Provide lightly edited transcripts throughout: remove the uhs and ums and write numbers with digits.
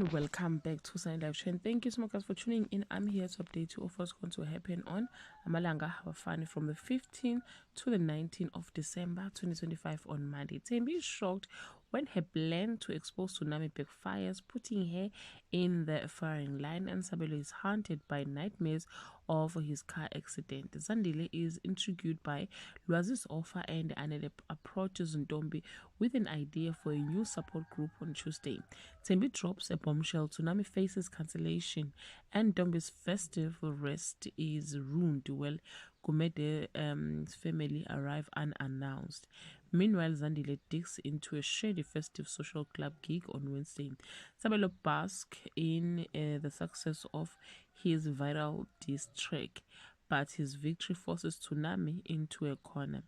and welcome back to Sunny Live Trend. Thank you so much guys for tuning in. I'm here to update you of what's going to happen on Amalanga Hawafani from the 15th to the 19th of December 2025 on Monday. Thembi is shocked when her plan to expose Tsunami backfires, putting her in the firing line, and Sabelo is haunted by nightmares of his car accident. Zandile is intrigued by Lwazi's offer, and Anele approaches Ntombi with an idea for a new support group on Tuesday. Thembi drops a bombshell, Tsunami faces cancellation, and Ntombi's festive rest is ruined while Gumede's family arrive unannounced. Meanwhile, Zandile digs into a shady festive social club gig on Wednesday. Sabelo basks in the success of his viral diss track, but his victory forces Tsunami into a corner.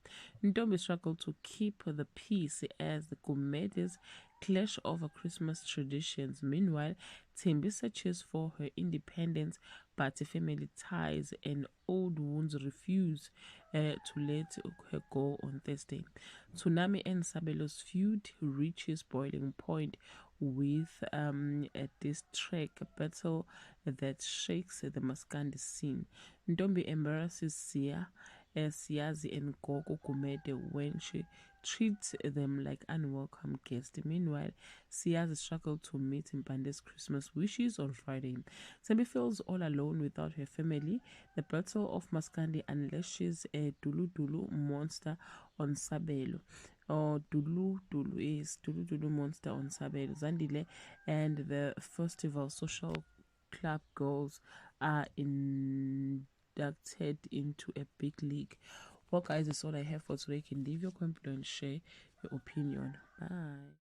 Ntombi struggled to keep the peace as the Gumedes clash over Christmas traditions. Meanwhile, Thembi searches for her independence, but family ties and old wounds refuse to let her go on Thursday. Tsunami and Sabelo's feud reaches boiling point with a diss track battle that shakes the Maskandi scene. Ntombi embarrasses Siyazi and Gogo Gumede when she treats them like unwelcome guests. Meanwhile, Siyazi struggled to meet Mpande's Christmas wishes on Friday. Thembi feels all alone without her family. The Battle of Maskandi unleashes a Dulu Dulu monster on Sabelo. Dulu Dulu monster on Sabelo. Zandile and the festival social club girls are inducted into a big league. Well guys, that's all I have for today. You can leave your comment below and share your opinion. Bye.